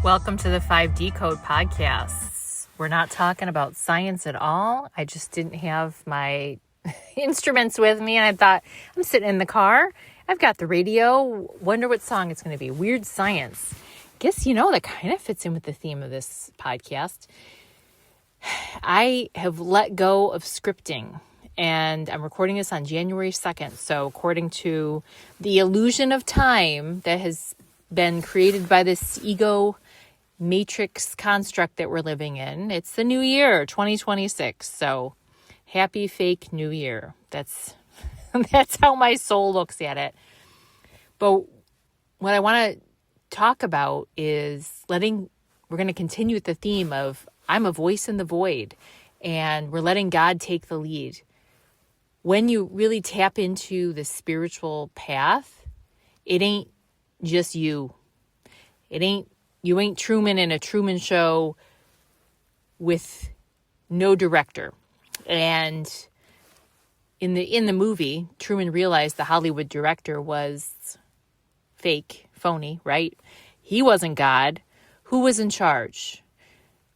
Welcome to the 5D Code podcasts. We're not talking about science at all. I just didn't have my instruments with me, and I thought, I'm sitting in the car. I've got the radio. Wonder what song it's going to be. Weird science. Guess, that kind of fits in with the theme of this podcast. I have let go of scripting, and I'm recording this on January 2nd. So according to the illusion of time that has been created by this ego matrix construct that we're living in, it's the new year, 2026. So happy fake new year. That's how my soul looks at it. But what I want to talk about is we're going to continue with the theme of I'm a voice in the void, and we're letting God take the lead. When you really tap into the spiritual path, it ain't just you. You ain't Truman in a Truman Show with no director. And in the movie, Truman realized the Hollywood director was fake, phony, right? He wasn't God. Who was in charge?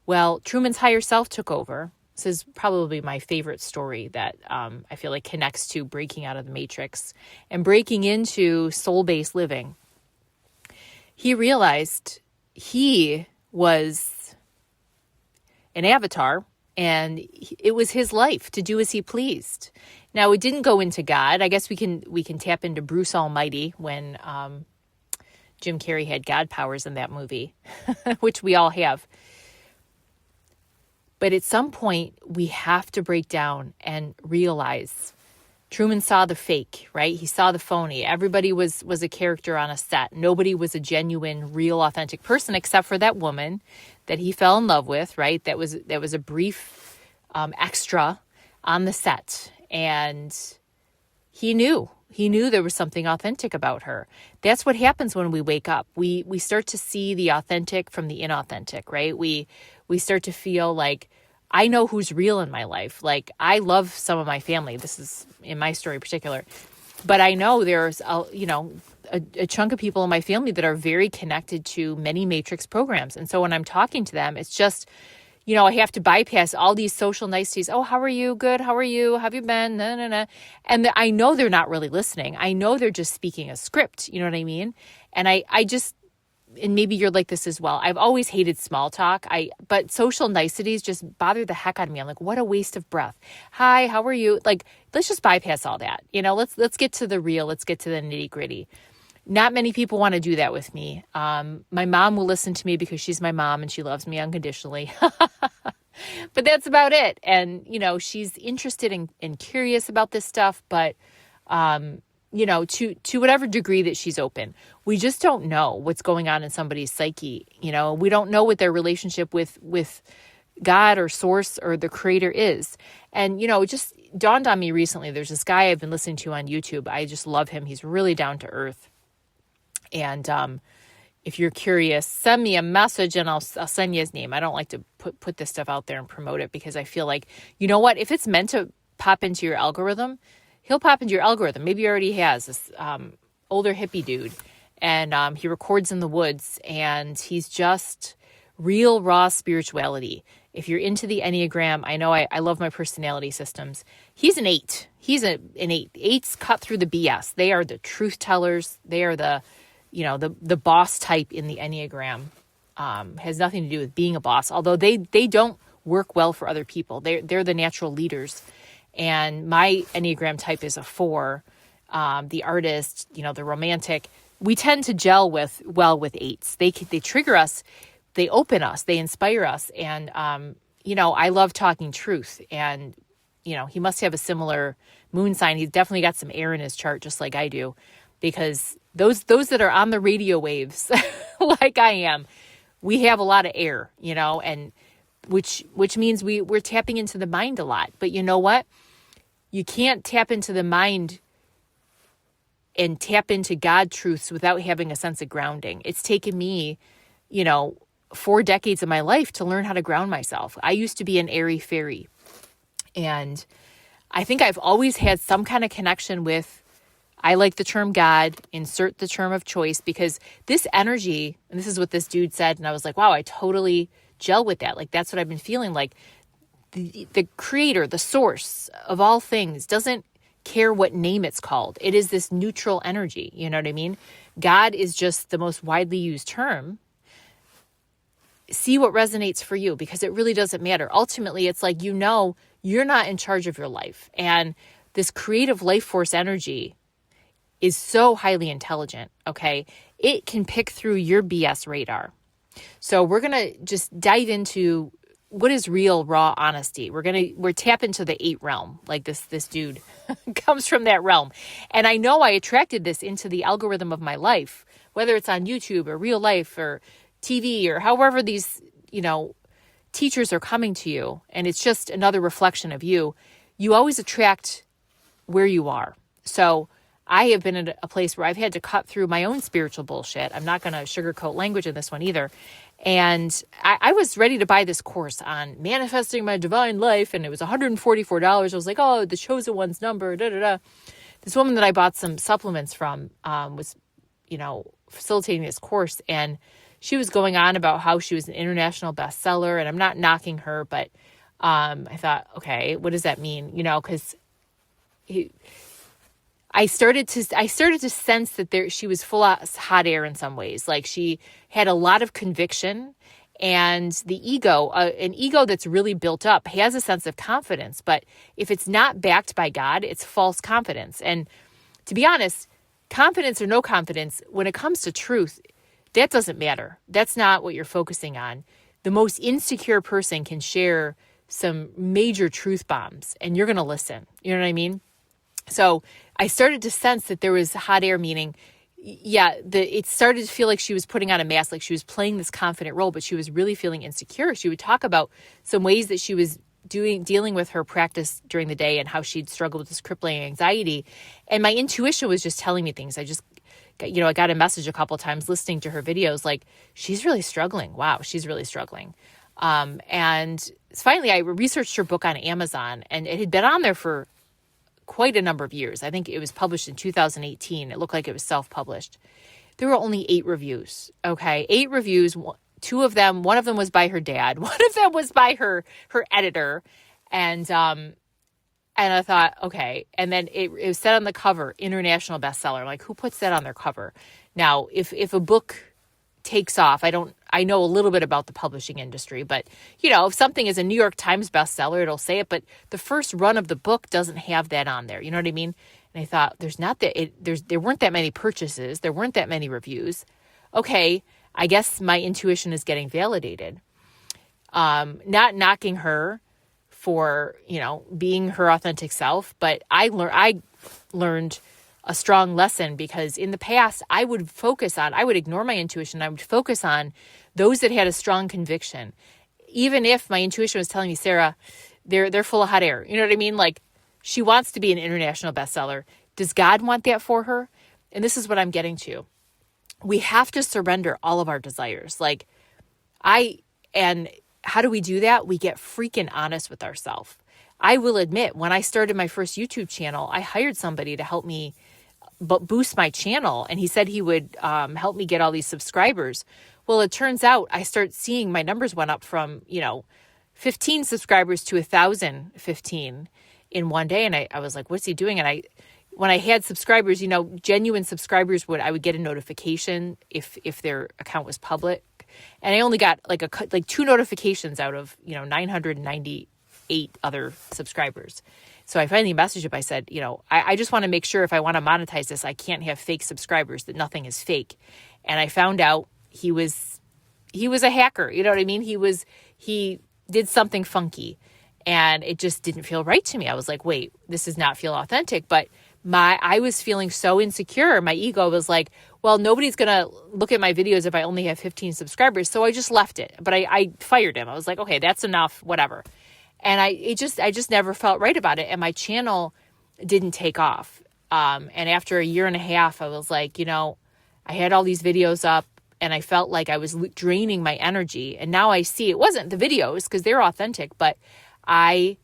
Well, Truman's higher self took over. This is probably my favorite story that I feel like connects to breaking out of the matrix and breaking into soul-based living. He realized he was an avatar, and it was his life to do as he pleased. Now, it didn't go into God. I guess we can tap into Bruce Almighty when Jim Carrey had God powers in that movie, which we all have. But at some point, we have to break down and realize Truman saw the fake, right? He saw the phony. Everybody was a character on a set. Nobody was a genuine, real, authentic person except for that woman that he fell in love with, right? That was a brief extra on the set. And he knew there was something authentic about her. That's what happens when we wake up. We start to see the authentic from the inauthentic, right? We start to feel like, I know who's real in my life. Like, I love some of my family. This is in my story in particular. But I know there's a chunk of people in my family that are very connected to many matrix programs. And so when I'm talking to them, it's just, I have to bypass all these social niceties. Oh, how are you? Good. How are you? Have you been? No. And I know they're not really listening. I know they're just speaking a script. You know what I mean? And and maybe you're like this as well. I've always hated small talk. But social niceties just bother the heck out of me. I'm like, what a waste of breath. Hi, how are you? Like, let's just bypass all that. Let's get to the real. Let's get to the nitty gritty. Not many people want to do that with me. My mom will listen to me because she's my mom and she loves me unconditionally. But that's about it. And, she's interested and curious about this stuff, but, to whatever degree that she's open. We just don't know what's going on in somebody's psyche. We don't know what their relationship with God or source or the creator is. And, it just dawned on me recently. There's this guy I've been listening to on YouTube. I just love him. He's really down to earth. And if you're curious, send me a message and I'll send you his name. I don't like to put this stuff out there and promote it because I feel like, if it's meant to pop into your algorithm, he'll pop into your algorithm. Maybe he already has this older hippie dude. And he records in the woods. And he's just real, raw spirituality. If you're into the Enneagram, I know I love my personality systems. He's an 8. He's an 8. 8s cut through the BS. They are the truth tellers. They are the boss type in the Enneagram. Has nothing to do with being a boss. Although they don't work well for other people. They're the natural leaders. And my Enneagram type is a 4, the artist, the romantic. We tend to gel with 8s. They trigger us, they open us, they inspire us. And, I love talking truth. And, he must have a similar moon sign. He's definitely got some air in his chart, just like I do, because those that are on the radio waves, like I am, we have a lot of air, and which means we're tapping into the mind a lot. But you know what? You can't tap into the mind and tap into God truths without having a sense of grounding. It's taken me, 4 decades of my life to learn how to ground myself. I used to be an airy fairy. And I think I've always had some kind of connection with I like the term God, insert the term of choice, because this energy, and this is what this dude said, and I was like, wow, I totally gel with that. Like, that's what I've been feeling like. The creator, the source of all things, doesn't care what name it's called. It is this neutral energy. You know what I mean? God is just the most widely used term. See what resonates for you, because it really doesn't matter. Ultimately, it's like, you're not in charge of your life. And this creative life force energy is so highly intelligent, okay? It can pick through your BS radar. So we're going to just dive into what is real, raw honesty. We're tap into the 8 realm, like this dude comes from that realm. And I know I attracted this into the algorithm of my life, whether it's on YouTube or real life or TV or however these, teachers are coming to you. And it's just another reflection of you. You always attract where you are. So I have been at a place where I've had to cut through my own spiritual bullshit. I'm not going to sugarcoat language in this one either. And I was ready to buy this course on manifesting my divine life. And it was $144. I was like, oh, the chosen one's number, da, da, da. This woman that I bought some supplements from was, facilitating this course. And she was going on about how she was an international bestseller. And I'm not knocking her, but I thought, okay, what does that mean? Because I started to sense that she was full of hot air in some ways. Like, she had a lot of conviction, and the ego, an ego that's really built up, has a sense of confidence. But if it's not backed by God, it's false confidence. And to be honest, confidence or no confidence, when it comes to truth, that doesn't matter. That's not what you're focusing on. The most insecure person can share some major truth bombs, and you're going to listen. You know what I mean? So I started to sense that there was hot air, meaning, it started to feel like she was putting on a mask, like she was playing this confident role, but she was really feeling insecure. She would talk about some ways that she was dealing with her practice during the day and how she'd struggled with this crippling anxiety. And my intuition was just telling me things. I got a message a couple of times listening to her videos, like, she's really struggling. Wow, she's really struggling. And finally I researched her book on Amazon, and it had been on there for quite a number of years. I think it was published in 2018. It looked like it was self-published. There were only 8 reviews. Okay. 8 reviews. 2 of them, one of them was by her dad. One of them was by her editor. And I thought, okay. And then it was said on the cover, international bestseller. I'm like, who puts that on their cover? Now, if a book takes off, I know a little bit about the publishing industry, but if something is a New York Times bestseller, it'll say it, but the first run of the book doesn't have that on there. You know what I mean? And I thought, there weren't that many purchases. There weren't that many reviews. Okay. I guess my intuition is getting validated. Not knocking her for, being her authentic self, but I learned a strong lesson, because in the past I would ignore my intuition. I would focus on those that had a strong conviction. Even if my intuition was telling me, Sarah, they're full of hot air. You know what I mean? Like, she wants to be an international bestseller. Does God want that for her? And this is what I'm getting to. We have to surrender all of our desires. And how do we do that? We get freaking honest with ourselves. I will admit, when I started my first YouTube channel, I hired somebody to help me boost my channel. And he said he would help me get all these subscribers. Well, it turns out I start seeing my numbers went up from, 15 subscribers to 1,015 in one day. And I was like, what's he doing? And when I had subscribers, genuine subscribers, I would get a notification if their account was public. And I only got like 2 notifications out of, 998 other subscribers. So I finally messaged him. I said, I just want to make sure if I want to monetize this, I can't have fake subscribers, that nothing is fake. And I found out he was a hacker. You know what I mean? He did something funky, and it just didn't feel right to me. I was like, wait, this does not feel authentic. But I was feeling so insecure. My ego was like, well, nobody's going to look at my videos if I only have 15 subscribers. So I just left it. But I fired him. I was like, okay, that's enough, whatever. And I just never felt right about it. And my channel didn't take off. And after a year and a half, I was like, I had all these videos up, and I felt like I was draining my energy. And now I see it wasn't the videos, because they're authentic, but my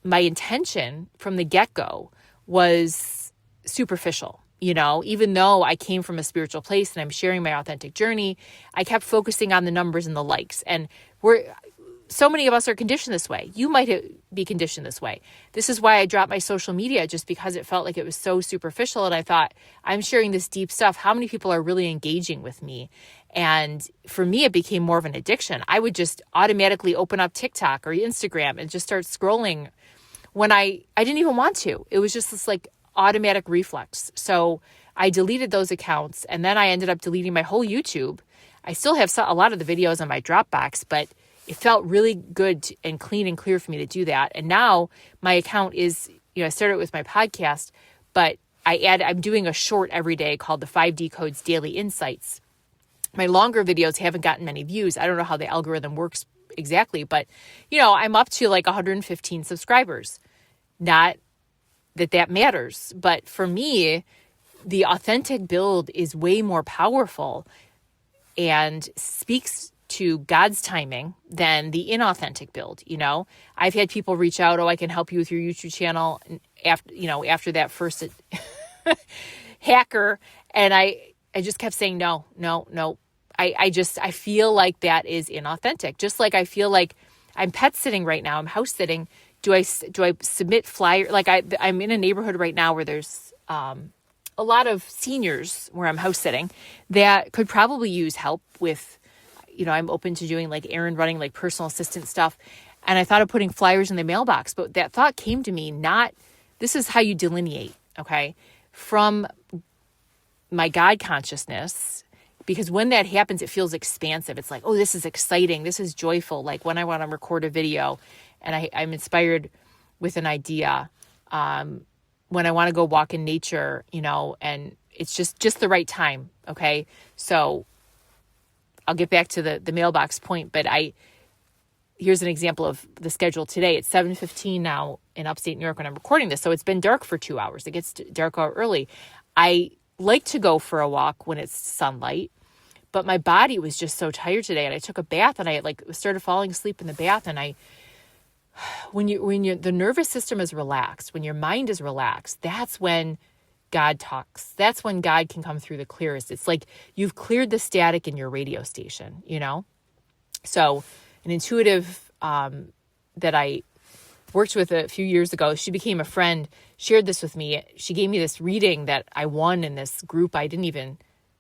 intention from the get-go was superficial. Even though I came from a spiritual place and I'm sharing my authentic journey, I kept focusing on the numbers and the likes. And so many of us are conditioned this way. You might be conditioned this way. This is why I dropped my social media, just because it felt like it was so superficial. And I thought, I'm sharing this deep stuff. How many people are really engaging with me? And for me, it became more of an addiction. I would just automatically open up TikTok or Instagram and just start scrolling when I didn't even want to. It was just this like automatic reflex. So I deleted those accounts, and then I ended up deleting my whole YouTube. I still have a lot of the videos on my Dropbox, but it felt really good and clean and clear for me to do that. And now my account is, I started with my podcast, but I'm doing a short every day called the 5D Codes Daily Insights. My longer videos haven't gotten many views. I don't know how the algorithm works exactly, but I'm up to like 115 subscribers. Not that matters, but for me, the authentic build is way more powerful and speaks to God's timing than the inauthentic build. I've had people reach out, I can help you with your YouTube channel. And after that first hacker, and I just kept saying, no. I feel like that is inauthentic. Just like I feel like I'm pet sitting right now, I'm house sitting. Do I submit flyer? Like I'm in a neighborhood right now where there's a lot of seniors where I'm house sitting that could probably use help with, I'm open to doing like errand running, like personal assistant stuff. And I thought of putting flyers in the mailbox, but that thought came to me, this is how you delineate, okay, from my God consciousness. Because when that happens, it feels expansive. It's like, oh, this is exciting. This is joyful. Like when I want to record a video and I'm inspired with an idea, when I want to go walk in nature, and it's just the right time. Okay. So I'll get back to the mailbox point, but here's an example of the schedule today. It's 7:15 now in upstate New York when I'm recording this. So it's been dark for 2 hours. It gets dark out early. I like to go for a walk when it's sunlight, but my body was just so tired today. And I took a bath and I started falling asleep in the bath. And when the nervous system is relaxed, when your mind is relaxed, that's when God talks. That's when God can come through the clearest. It's like you've cleared the static in your radio station, So an intuitive that I worked with a few years ago, she became a friend, shared this with me. She gave me this reading that I won in this group.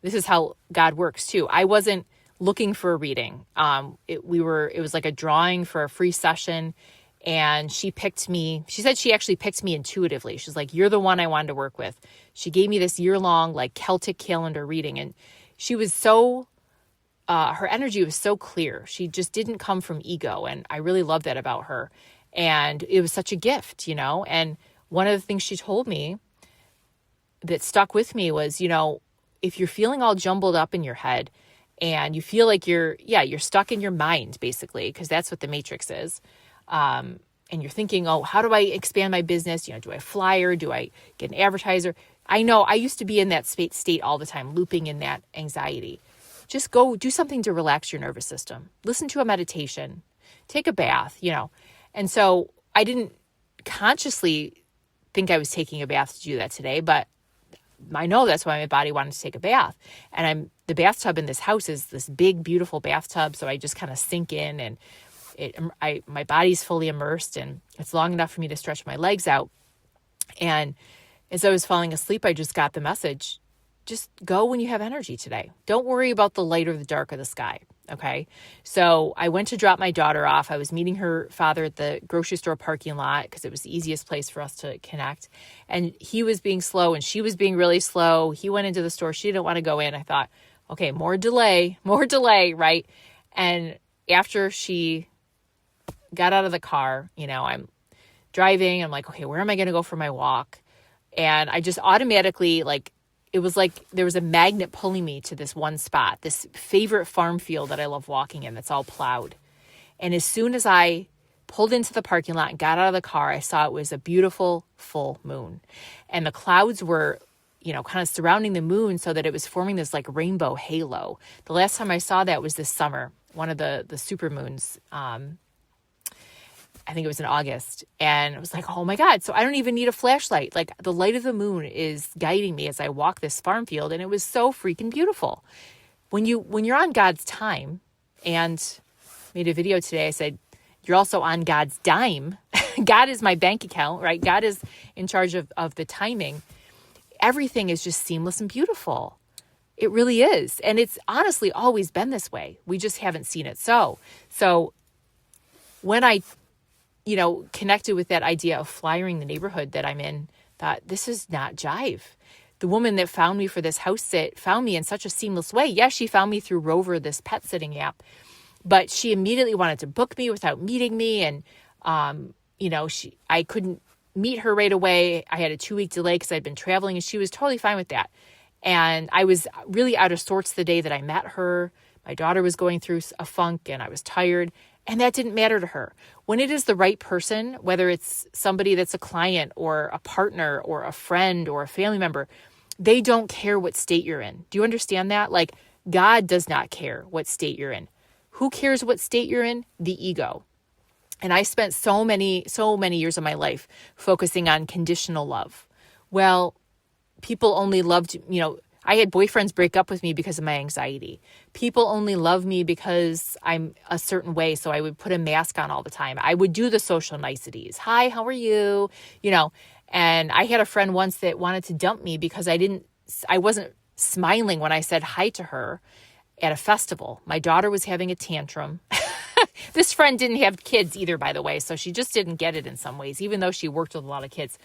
This is how God works too. I wasn't looking for a reading. It was like a drawing for a free session. And she picked me. She said she actually picked me intuitively. She's like, you're the one I wanted to work with. She gave me this year-long like Celtic calendar reading. And she was so, her energy was so clear. She just didn't come from ego. And I really love that about her. And it was such a gift, And one of the things she told me that stuck with me was, if you're feeling all jumbled up in your head and you feel like you're stuck in your mind, basically, because that's what the matrix is. And you're thinking, oh, how do I expand my business? Do I flyer? Do I get an advertiser? I know I used to be in that state all the time, looping in that anxiety. Just go do something to relax your nervous system. Listen to a meditation, take a bath, And so I didn't consciously think I was taking a bath to do that today, but I know that's why my body wanted to take a bath. And the bathtub in this house is this big, beautiful bathtub. So I just kind of sink in and my body's fully immersed and it's long enough for me to stretch my legs out. And as I was falling asleep, I just got the message, just go when you have energy today. Don't worry about the light or the dark of the sky. Okay. So I went to drop my daughter off. I was meeting her father at the grocery store parking lot because it was the easiest place for us to connect. And he was being slow and she was being really slow. He went into the store. She didn't want to go in. I thought, okay, more delay, right? And after she got out of the car, I'm driving. I'm like, okay, where am I going to go for my walk? And I just automatically it was like there was a magnet pulling me to this one spot, this favorite farm field that I love walking in that's all plowed. And as soon as I pulled into the parking lot and got out of the car, I saw it was a beautiful full moon. And the clouds were, kind of surrounding the moon so that it was forming this like rainbow halo. The last time I saw that was this summer, one of the super moons. I think it was in August. And I was like, oh my God. So I don't even need a flashlight. Like the light of the moon is guiding me as I walk this farm field. And it was so freaking beautiful. When you're on God's time, and made a video today, I said, you're also on God's dime. God is my bank account, right? God is in charge of the timing. Everything is just seamless and beautiful. It really is. And it's honestly always been this way. We just haven't seen it so. So when I, connected with that idea of flyering the neighborhood that I'm in, thought, this is not jive. The woman that found me for this house sit found me in such a seamless way. Yes, she found me through Rover, this pet sitting app, but she immediately wanted to book me without meeting me. And, I couldn't meet her right away. I had a 2-week delay because I'd been traveling, and she was totally fine with that. And I was really out of sorts the day that I met her. My daughter was going through a funk and I was tired, and that didn't matter to her. When it is the right person, whether it's somebody that's a client or a partner or a friend or a family member, they don't care what state you're in. Do you understand that? Like, God does not care what state you're in. Who cares what state you're in? The ego. And I spent so many years of my life focusing on conditional love. Well, people only loved, I had boyfriends break up with me because of my anxiety. People only love me because I'm a certain way. So I would put a mask on all the time. I would do the social niceties. Hi, how are you? And I had a friend once that wanted to dump me because I wasn't smiling when I said hi to her at a festival. My daughter was having a tantrum. This friend didn't have kids either, by the way. So she just didn't get it in some ways, even though she worked with a lot of kids.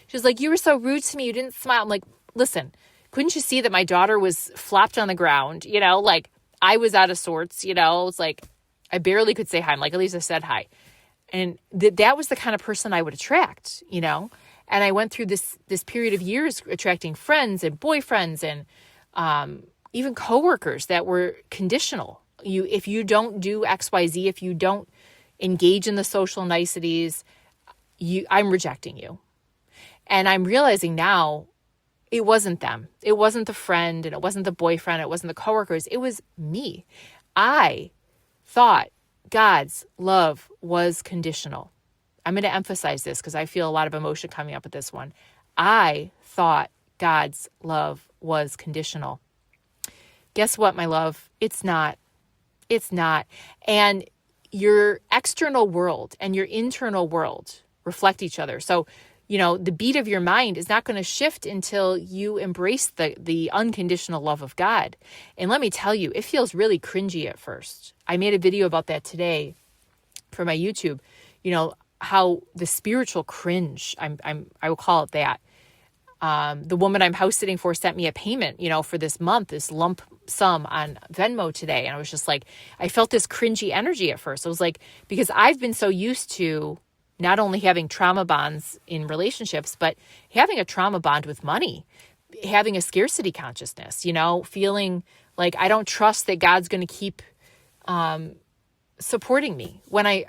She was like, you were so rude to me. You didn't smile. I'm like, listen, couldn't you see that my daughter was flopped on the ground? Like I was out of sorts, it's like, I barely could say hi. I'm like, at least I said hi. And that was the kind of person I would attract, And I went through this period of years attracting friends and boyfriends and even coworkers that were conditional. If you don't do X, Y, Z, if you don't engage in the social niceties, I'm rejecting you. And I'm realizing now it wasn't them. It wasn't the friend, and it wasn't the boyfriend. It wasn't the coworkers. It was me. I thought God's love was conditional. I'm going to emphasize this because I feel a lot of emotion coming up with this one. I thought God's love was conditional. Guess what, my love? It's not. It's not. And your external world and your internal world reflect each other. So, the beat of your mind is not going to shift until you embrace the unconditional love of God. And let me tell you, it feels really cringy at first. I made a video about that today for my YouTube, how the spiritual cringe, I will call it that. The woman I'm house sitting for sent me a payment, for this month, this lump sum on Venmo today. And I was just like, I felt this cringy energy at first. I was like, because I've been so used to not only having trauma bonds in relationships, but having a trauma bond with money, having a scarcity consciousness, feeling like I don't trust that God's going to keep supporting me. When I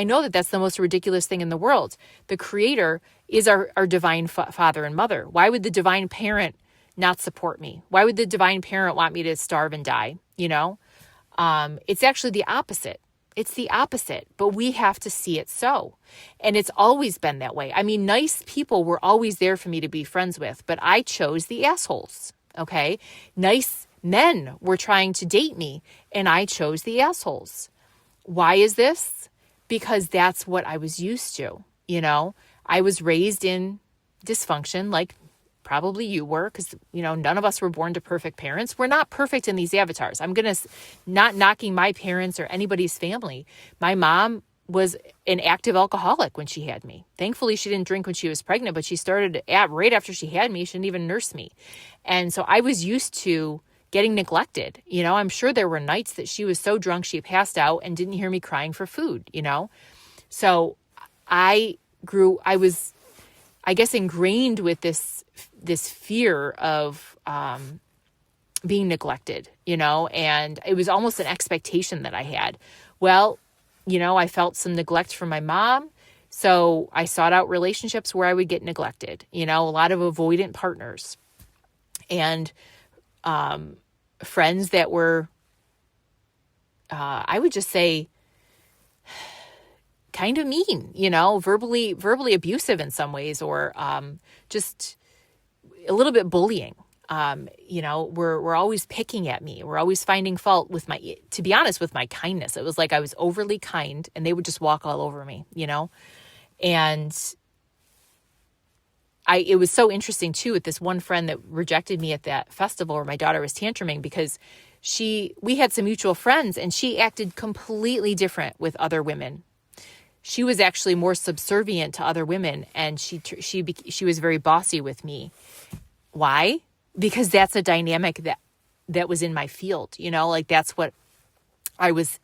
know that that's the most ridiculous thing in the world. The creator is our divine father and mother. Why would the divine parent not support me? Why would the divine parent want me to starve and die? It's actually the opposite. It's the opposite, but we have to see it so. And it's always been that way. I mean, nice people were always there for me to be friends with, but I chose the assholes. Okay. Nice men were trying to date me, and I chose the assholes. Why is this? Because that's what I was used to. I was raised in dysfunction, like probably you were, because, none of us were born to perfect parents. We're not perfect in these avatars. I'm going to not knocking my parents or anybody's family. My mom was an active alcoholic when she had me. Thankfully, she didn't drink when she was pregnant, but she started right after she had me. She didn't even nurse me. And so I was used to getting neglected. I'm sure there were nights that she was so drunk she passed out and didn't hear me crying for food, So I was, I guess, ingrained with this fear of being neglected, and it was almost an expectation that I had. Well, I felt some neglect from my mom. So I sought out relationships where I would get neglected, a lot of avoidant partners and friends that were, I would just say, kind of mean, verbally abusive in some ways, or just a little bit bullying. We're always picking at me. We're always finding fault with to be honest, with my kindness. It was like I was overly kind and they would just walk all over me, and it was so interesting too with this one friend that rejected me at that festival where my daughter was tantruming, because we had some mutual friends and she acted completely different with other women. She was actually more subservient to other women, and she was very bossy with me. Why? Because that's a dynamic that was in my field, like that's what I was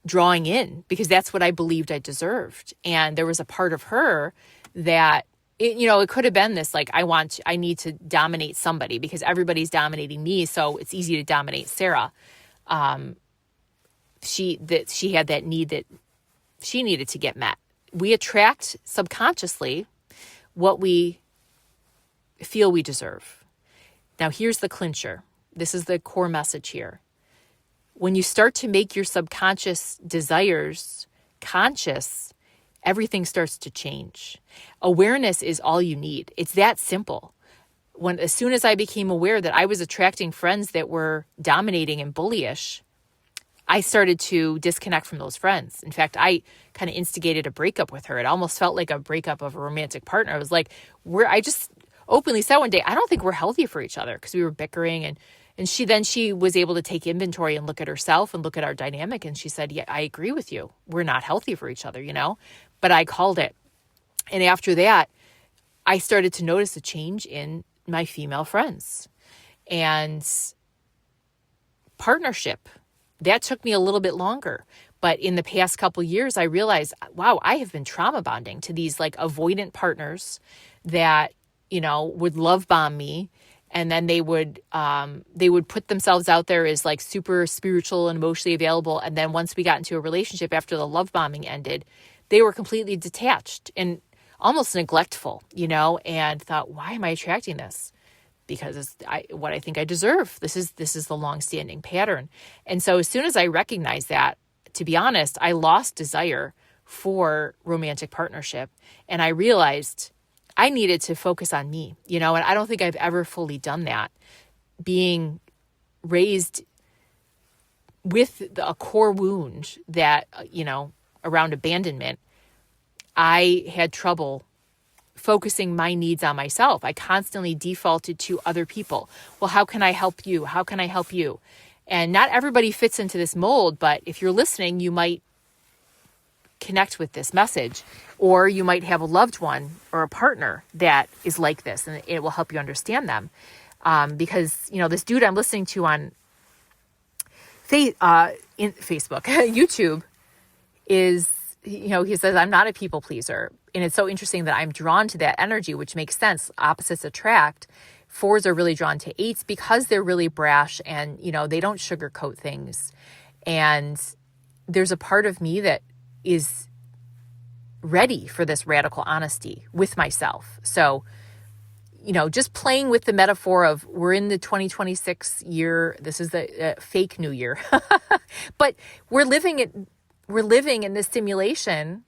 drawing in, because that's what I believed I deserved. And there was a part of her that it could have been this, like, I need to dominate somebody because everybody's dominating me. So it's easy to dominate Sarah. She had that need that she needed to get met. We attract subconsciously what we feel we deserve. Now, here's the clincher. This is the core message here. When you start to make your subconscious desires conscious, everything starts to change. Awareness is all you need. It's that simple. As soon as I became aware that I was attracting friends that were dominating and bullyish, I started to disconnect from those friends. In fact, I kind of instigated a breakup with her. It almost felt like a breakup of a romantic partner. I was like, I just openly said one day, I don't think we're healthy for each other, because we were bickering. And she was able to take inventory and look at herself and look at our dynamic. And she said, yeah, I agree with you. We're not healthy for each other, but I called it. And after that, I started to notice a change in my female friends and partnership. That took me a little bit longer. But in the past couple of years, I realized, wow, I have been trauma bonding to these like avoidant partners that, would love bomb me. And then they would put themselves out there as like super spiritual and emotionally available. And then once we got into a relationship after the love bombing ended, they were completely detached and almost neglectful, and thought, why am I attracting this? Because it's what I think I deserve. This is the long-standing pattern. And so as soon as I recognized that, to be honest, I lost desire for romantic partnership. And I realized I needed to focus on me, and I don't think I've ever fully done that. Being raised with a core wound that, around abandonment, I had trouble focusing my needs on myself. I constantly defaulted to other people. Well, how can I help you? How can I help you? And not everybody fits into this mold, but if you're listening, you might connect with this message, or you might have a loved one or a partner that is like this, and it will help you understand them. Because, this dude I'm listening to on Facebook, YouTube is, he says, I'm not a people pleaser. And it's so interesting that I'm drawn to that energy, which makes sense. Opposites attract. 4s are really drawn to 8s because they're really brash and, they don't sugarcoat things. And there's a part of me that is ready for this radical honesty with myself. So, just playing with the metaphor of we're in the 2026 year. This is the fake new year, but we're living in this simulation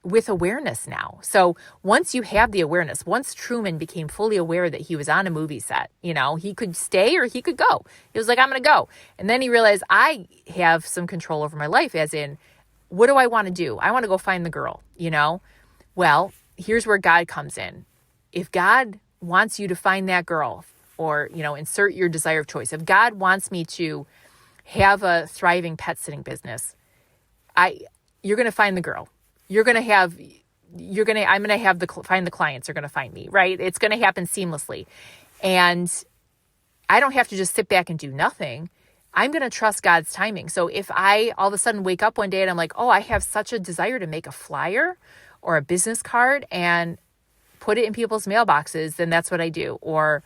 with awareness now. So once you have the awareness, once Truman became fully aware that he was on a movie set, he could stay or he could go. He was like, I'm going to go. And then he realized I have some control over my life, as in, what do I want to do? I want to go find the girl, Well, here's where God comes in. If God wants you to find that girl, or, insert your desire of choice. If God wants me to have a thriving pet sitting business, you're going to find the girl. I'm going to find the clients are going to find me, right? It's going to happen seamlessly. And I don't have to just sit back and do nothing. I'm going to trust God's timing. So if I all of a sudden wake up one day and I'm like, oh, I have such a desire to make a flyer or a business card and put it in people's mailboxes, then that's what I do. Or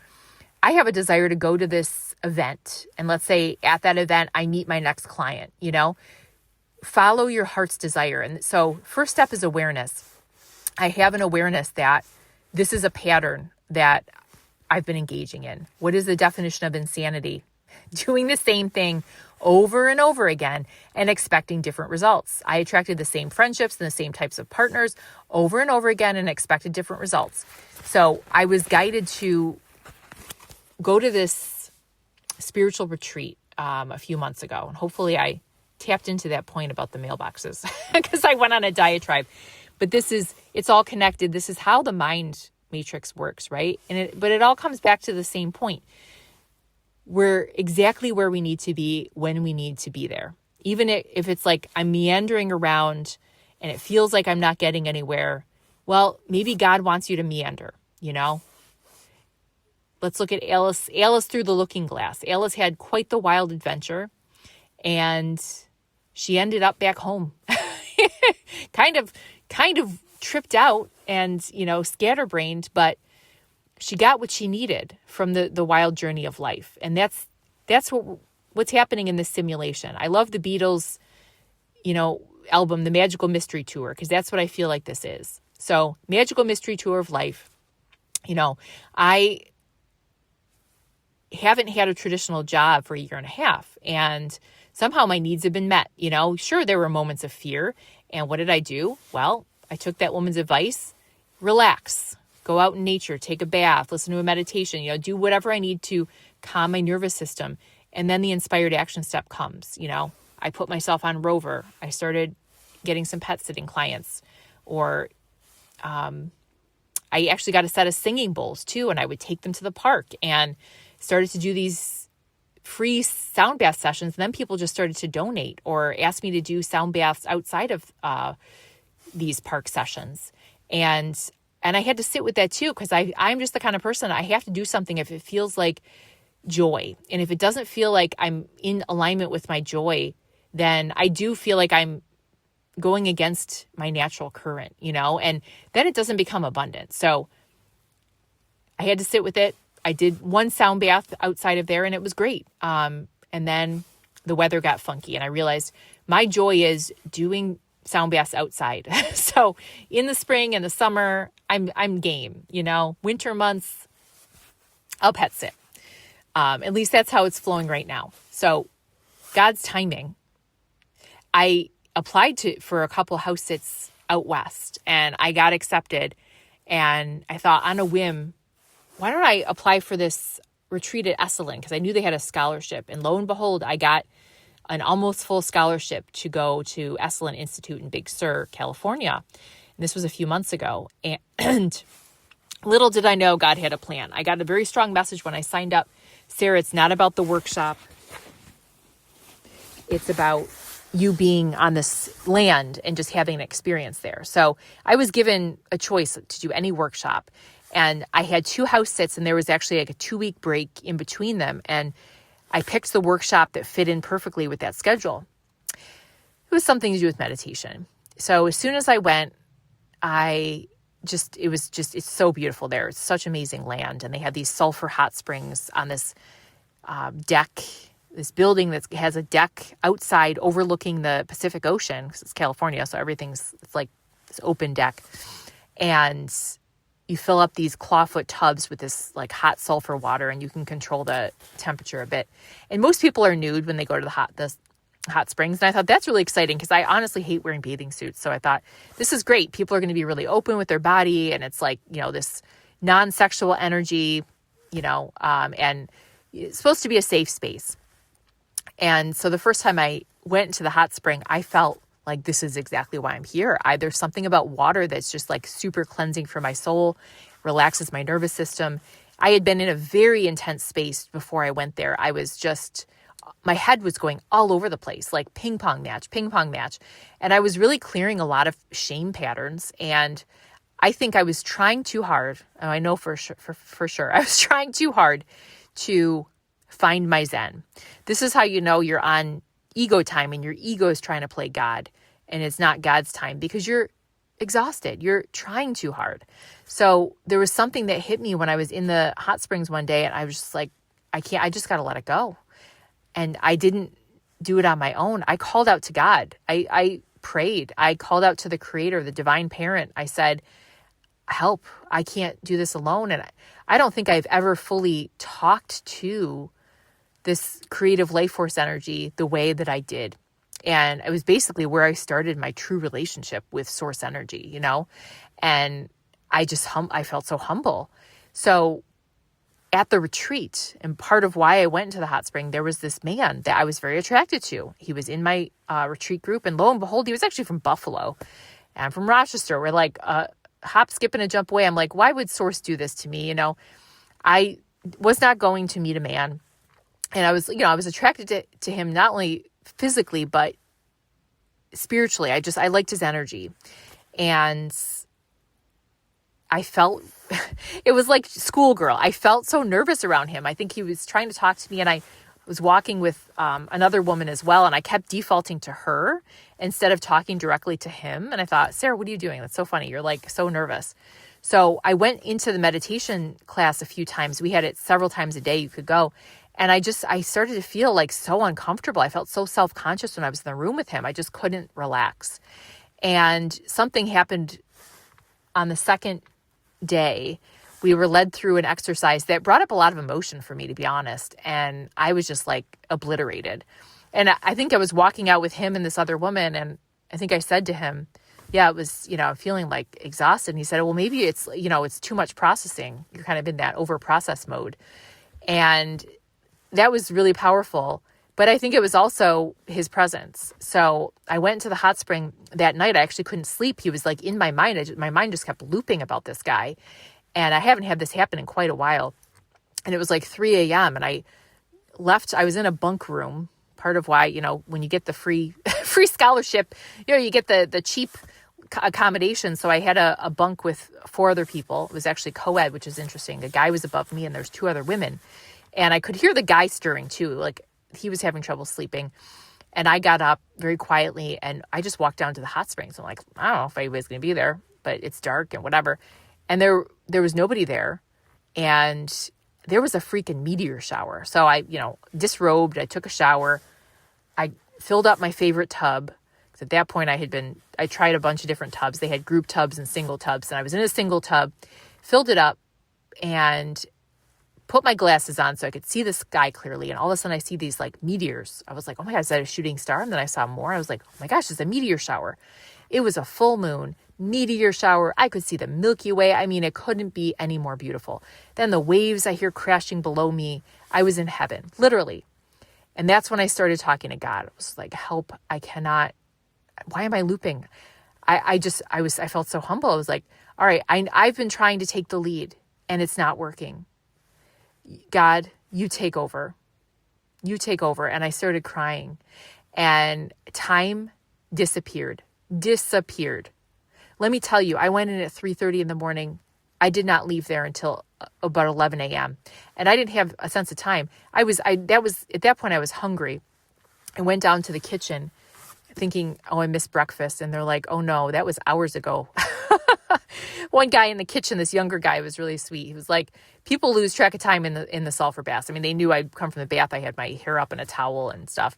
I have a desire to go to this event. And let's say at that event, I meet my next client, follow your heart's desire. And so first step is awareness. I have an awareness that this is a pattern that I've been engaging in. What is the definition of insanity? Doing the same thing over and over again and expecting different results. I attracted the same friendships and the same types of partners over and over again and expected different results. So I was guided to go to this spiritual retreat a few months ago. And hopefully I tapped into that point about the mailboxes because I went on a diatribe. But it's all connected. This is how the mind matrix works, right? But it all comes back to the same point. We're exactly where we need to be when we need to be there. Even if it's like I'm meandering around and it feels like I'm not getting anywhere, well, maybe God wants you to meander, Let's look at Alice through the looking glass. Alice had quite the wild adventure, and she ended up back home. kind of tripped out and, scatterbrained, but she got what she needed from the wild journey of life. And that's what's happening in this simulation. I love the Beatles, album, The Magical Mystery Tour, because that's what I feel like this is. So Magical Mystery Tour of life. I haven't had a traditional job for a year and a half, and somehow my needs have been met. Sure, there were moments of fear. And what did I do? Well, I took that woman's advice, relax, go out in nature, take a bath, listen to a meditation, do whatever I need to calm my nervous system. And then the inspired action step comes. I put myself on Rover. I started getting some pet sitting clients, or I actually got a set of singing bowls too. And I would take them to the park and started to do these free sound bath sessions. And then people just started to donate or ask me to do sound baths outside of these park sessions. And I had to sit with that too, because I'm just the kind of person, I have to do something if it feels like joy. And if it doesn't feel like I'm in alignment with my joy, then I do feel like I'm going against my natural current, and then it doesn't become abundant. So I had to sit with it. I did one sound bath outside of there and it was great. And then the weather got funky and I realized my joy is doing sound baths outside. So in the spring and the summer, I'm game, winter months, I'll pet sit. At least that's how it's flowing right now. So God's timing. I applied for a couple house sits out west and I got accepted, and I thought on a whim, why don't I apply for this retreat at Esalen? Because I knew they had a scholarship, and lo and behold, I got an almost full scholarship to go to Esalen Institute in Big Sur, California. And this was a few months ago. And little did I know God had a plan. I got a very strong message when I signed up. Sarah, it's not about the workshop. It's about you being on this land and just having an experience there. So I was given a choice to do any workshop. And I had 2 house sits, and there was actually like a 2-week break in between them. And I picked the workshop that fit in perfectly with that schedule. It was something to do with meditation. So as soon as I went, it's so beautiful there. It's such amazing land. And they have these sulfur hot springs on this deck, this building that has a deck outside overlooking the Pacific Ocean, because it's California. So it's like this open deck. And you fill up these clawfoot tubs with this like hot sulfur water, and you can control the temperature a bit. And most people are nude when they go to the hot springs. And I thought that's really exciting because I honestly hate wearing bathing suits. So I thought this is great. People are going to be really open with their body. And it's like, this non-sexual energy, and it's supposed to be a safe space. And so the first time I went into the hot spring, I felt like, this is exactly why I'm here. There's something about water that's just like super cleansing for my soul, relaxes my nervous system. I had been in a very intense space before I went there. My head was going all over the place, like ping pong match. And I was really clearing a lot of shame patterns. And I think I was trying too hard. I know for sure. I was trying too hard to find my Zen. This is how you know you're on ego time and your ego is trying to play God, and it's not God's time because you're exhausted. You're trying too hard. So there was something that hit me when I was in the hot springs one day, and I was just like, I just got to let it go. And I didn't do it on my own. I called out to God. I prayed. I called out to the Creator, the divine parent. I said, help. I can't do this alone. And I don't think I've ever fully talked to this creative life force energy the way that I did. And it was basically where I started my true relationship with source energy, you know? And I felt so humble. So at the retreat, and part of why I went into the hot spring, there was this man that I was very attracted to. He was in my retreat group, and lo and behold, he was actually from Buffalo. And I'm from Rochester. We're like hop, skip, and a jump away. I'm like, why would source do this to me? You know, I was not going to meet a man. And I was attracted to him, not only physically, but spiritually. I liked his energy. And I felt, it was like schoolgirl. I felt so nervous around him. I think he was trying to talk to me, and I was walking with another woman as well. And I kept defaulting to her instead of talking directly to him. And I thought, Sarah, what are you doing? That's so funny. You're like so nervous. So I went into the meditation class a few times. We had it several times a day you could go. And I started to feel like so uncomfortable. I felt so self-conscious when I was in the room with him. I just couldn't relax. And something happened on the second day. We were led through an exercise that brought up a lot of emotion for me, to be honest. And I was just like obliterated. And I think I was walking out with him and this other woman. And I think I said to him, yeah, it was, I'm feeling like exhausted. And he said, well, maybe it's, it's too much processing. You're kind of in that over process mode. And that was really powerful. But I think it was also his presence. So I went to the hot spring that night. I actually couldn't sleep. He was like in my mind. My mind just kept looping about this guy. And I haven't had this happen in quite a while. And it was like 3 a.m. And I left. I was in a bunk room. Part of why, when you get the free scholarship, you get the cheap accommodation. So I had a bunk with 4 other people. It was actually co-ed, which is interesting. A guy was above me and there's 2 other women. And I could hear the guy stirring too. Like he was having trouble sleeping. And I got up very quietly and I just walked down to the hot springs. I'm like, I don't know if anybody's going to be there, but it's dark and whatever. And there was nobody there. And there was a freaking meteor shower. So I, disrobed. I took a shower. I filled up my favorite tub. Because at that point I tried a bunch of different tubs. They had group tubs and single tubs. And I was in a single tub, filled it up, and put my glasses on so I could see the sky clearly. And all of a sudden I see these like meteors. I was like, oh my God, is that a shooting star? And then I saw more. I was like, oh my gosh, it's a meteor shower. It was a full moon meteor shower. I could see the Milky Way. I mean, it couldn't be any more beautiful. Then the waves I hear crashing below me. I was in heaven, literally. And that's when I started talking to God. I was like, help, I cannot. Why am I looping? I felt so humble. I was like, all right, I've been trying to take the lead and it's not working. God, you take over. You take over. And I started crying and time disappeared. Let me tell you, I went in at 3:30 in the morning. I did not leave there until about 11 a.m. And I didn't have a sense of time. At that point I was hungry. I went down to the kitchen thinking, oh, I missed breakfast. And they're like, oh no, that was hours ago. One guy in the kitchen, this younger guy, was really sweet. He was like, people lose track of time in the sulfur baths. I mean, they knew I'd come from the bath. I had my hair up in a towel and stuff.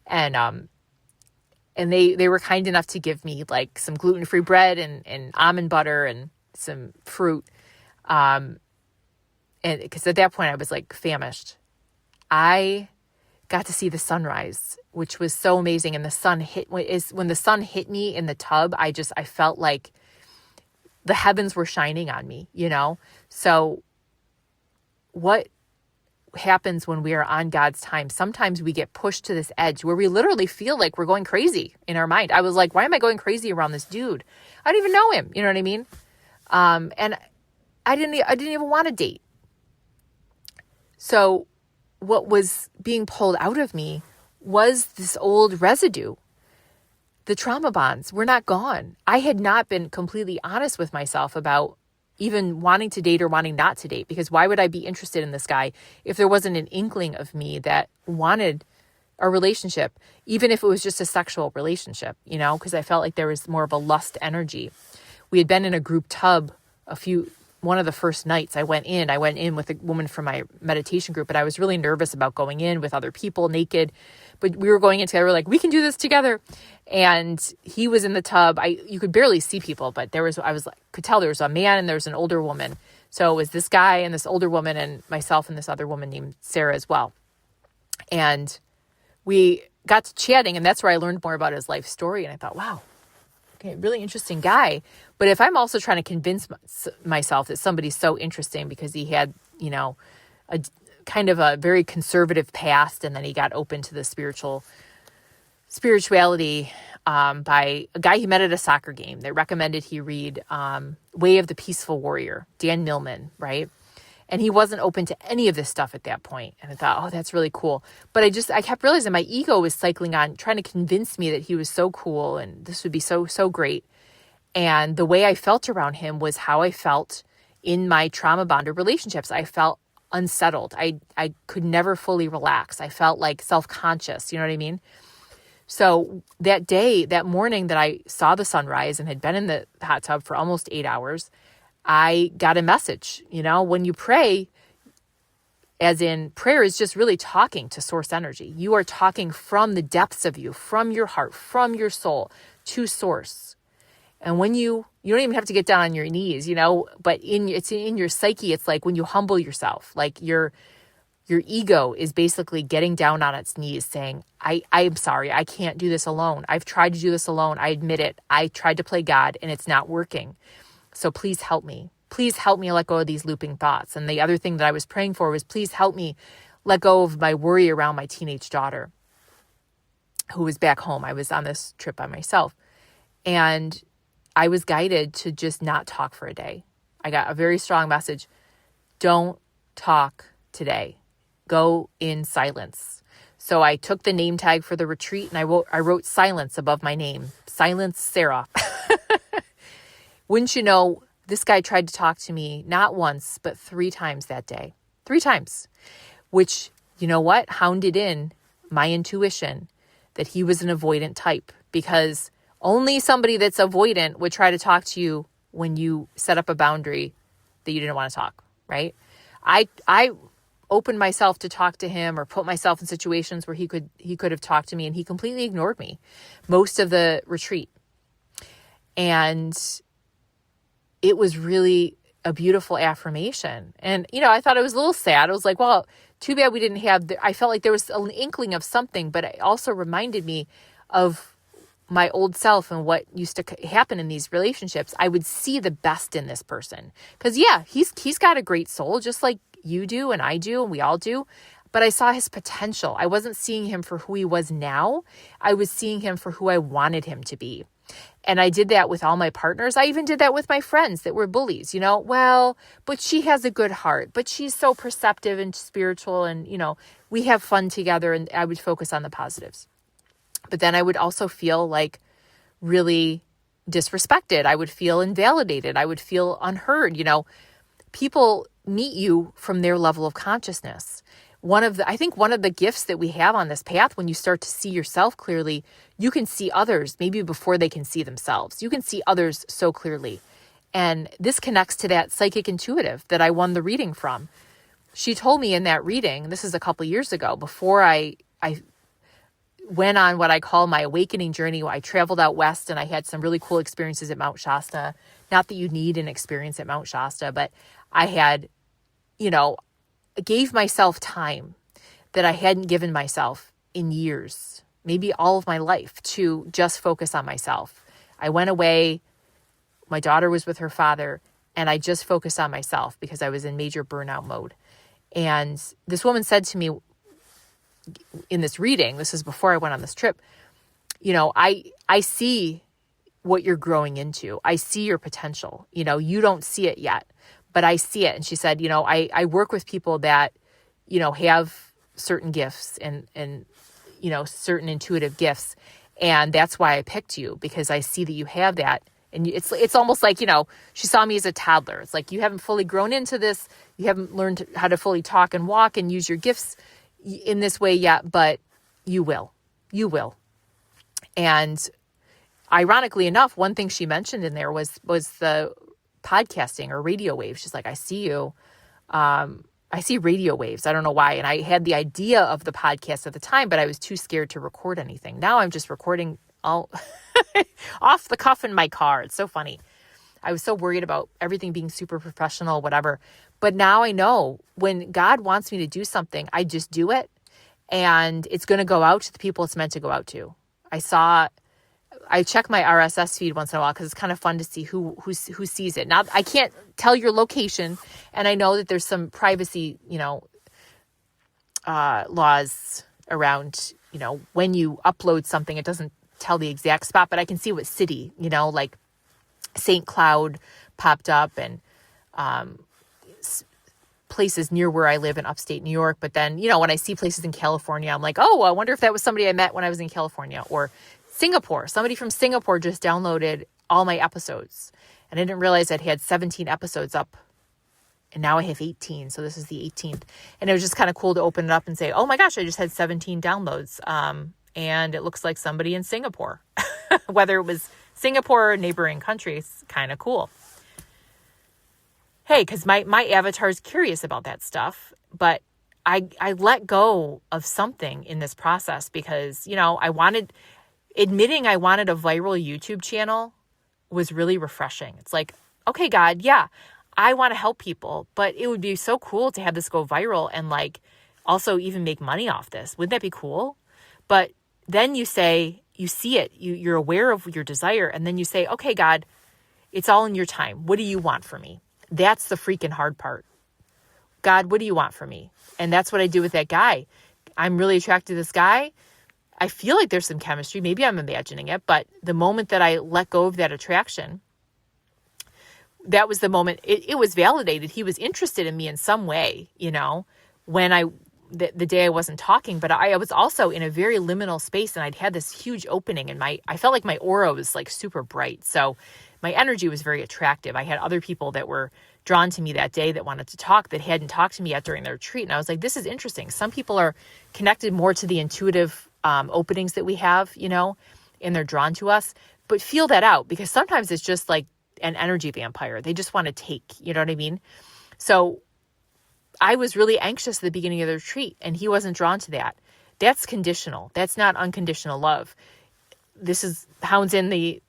And they were kind enough to give me like some gluten-free bread and almond butter and some fruit. And because at that point I was like famished. I got to see the sunrise, which was so amazing. And when the sun hit me in the tub, I felt like the heavens were shining on me, So what happens when we are on God's time? Sometimes we get pushed to this edge where we literally feel like we're going crazy in our mind. I was like, why am I going crazy around this dude? I don't even know him. You know what I mean? And I didn't even want to date. So what was being pulled out of me was this old residue. The trauma bonds were not gone. I had not been completely honest with myself about even wanting to date or wanting not to date, because why would I be interested in this guy if there wasn't an inkling of me that wanted a relationship, even if it was just a sexual relationship, because I felt like there was more of a lust energy. We had been in a group tub one of the first nights I went in with a woman from my meditation group, but I was really nervous about going in with other people naked, but we were going in together. We're like, we can do this together. And he was in the tub. You could barely see people, but could tell there was a man and there was an older woman. So it was this guy and this older woman and myself and this other woman named Sarah as well. And we got to chatting, and that's where I learned more about his life story. And I thought, wow, okay, really interesting guy. But if I'm also trying to convince myself that somebody's so interesting because he had, a kind of a very conservative past, and then he got open to the spirituality by a guy he met at a soccer game that recommended he read Way of the Peaceful Warrior, Dan Millman, right? And he wasn't open to any of this stuff at that point. And I thought, oh, that's really cool. But I kept realizing my ego was cycling on, trying to convince me that he was so cool and this would be so, so great. And the way I felt around him was how I felt in my trauma bonded relationships. I felt unsettled. I could never fully relax. I felt like self-conscious. You know what I mean? So that morning that I saw the sunrise and had been in the hot tub for almost 8 hours, I got a message. When you pray, as in prayer is just really talking to source energy. You are talking from the depths of you, from your heart, from your soul to source. And when you don't even have to get down on your knees, but it's in your psyche. It's like when you humble yourself, like your ego is basically getting down on its knees saying, I'm sorry, I can't do this alone. I've tried to do this alone. I admit it. I tried to play God and it's not working. So please help me. Please help me let go of these looping thoughts. And the other thing that I was praying for was, please help me let go of my worry around my teenage daughter who was back home. I was on this trip by myself. And I was guided to just not talk for a day. I got a very strong message. Don't talk today. Go in silence. So I took the name tag for the retreat and I wrote silence above my name. Silence Sarah. Wouldn't you know, this guy tried to talk to me not once, but 3 times that day. 3 times. Which, you know what? Hounded in my intuition that he was an avoidant type, because only somebody that's avoidant would try to talk to you when you set up a boundary that you didn't want to talk, right? I opened myself to talk to him or put myself in situations where he could have talked to me, and he completely ignored me most of the retreat. And it was really a beautiful affirmation. And, I thought it was a little sad. I was like, well, too bad we didn't have, I felt like there was an inkling of something, but it also reminded me of my old self and what used to happen in these relationships. I would see the best in this person. Because he's got a great soul, just like you do and I do and we all do. But I saw his potential. I wasn't seeing him for who he was now. I was seeing him for who I wanted him to be. And I did that with all my partners. I even did that with my friends that were bullies, well, but she has a good heart, but she's so perceptive and spiritual and, we have fun together, and I would focus on the positives. But then I would also feel like really disrespected. I would feel invalidated. I would feel unheard. People meet you from their level of consciousness. I think one of the gifts that we have on this path, when you start to see yourself clearly, you can see others maybe before they can see themselves. You can see others so clearly. And this connects to that psychic intuitive that I won the reading from. She told me in that reading, this is a couple years ago, before I went on what I call my awakening journey. I traveled out west and I had some really cool experiences at Mount Shasta. Not that you need an experience at Mount Shasta, but I had, gave myself time that I hadn't given myself in years, maybe all of my life, to just focus on myself. I went away. My daughter was with her father, and I just focused on myself because I was in major burnout mode. And this woman said to me in this reading, this is before I went on this trip, I see what you're growing into. I see your potential. You don't see it yet, but I see it. And she said, I work with people that, have certain gifts and certain intuitive gifts. And that's why I picked you, because I see that you have that. And it's almost like, she saw me as a toddler. It's like, you haven't fully grown into this. You haven't learned how to fully talk and walk and use your gifts in this way yet, but you will. And ironically enough, one thing she mentioned in there was the podcasting or radio waves. She's like, I see you. I see radio waves. I don't know why. And I had the idea of the podcast at the time, but I was too scared to record anything. Now I'm just recording all off the cuff in my car. It's so funny. I was so worried about everything being super professional, whatever. But now I know when God wants me to do something, I just do it. and it's going to go out to the people it's meant to go out to. I check my RSS feed once in a while because it's kind of fun to see who sees it. Now, I can't tell your location, and I know that there's some privacy, laws around, when you upload something, it doesn't tell the exact spot, but I can see what city, like St. Cloud popped up, and places near where I live in upstate New York. But then, when I see places in California, I'm like, oh, I wonder if that was somebody I met when I was in California. Or Singapore. Somebody from Singapore just downloaded all my episodes, and I didn't realize I'd had 17 episodes up, and now I have 18. So this is the 18th, and it was just kind of cool to open it up and say, oh my gosh, I just had 17 downloads. And it looks like somebody in Singapore, whether it was Singapore or neighboring countries, kind of cool. Hey, because my avatar is curious about that stuff, but I let go of something in this process because, admitting I wanted a viral YouTube channel was really refreshing. It's like, okay, God, yeah, I want to help people, but it would be so cool to have this go viral and also even make money off this. Wouldn't that be cool? But then you see it, you're aware of your desire, and then you say, okay, God, it's all in your time. What do you want from me? That's the freaking hard part. God, what do you want from me? And that's what I do with that guy. I'm really attracted to this guy. I feel like there's some chemistry. Maybe I'm imagining it, but the moment that I let go of that attraction, that was the moment it was validated. He was interested in me in some way, when the day I wasn't talking, but I was also in a very liminal space, and I'd had this huge opening, and I felt like my aura was super bright. So my energy was very attractive. I had other people that were drawn to me that day that wanted to talk, that hadn't talked to me yet during their retreat. And I was like, this is interesting. Some people are connected more to the intuitive openings that we have, and they're drawn to us, but feel that out, because sometimes it's just like an energy vampire. They just want to take, you know what I mean? So I was really anxious at the beginning of the retreat, and he wasn't drawn to that. That's conditional. That's not unconditional love. This hounds in the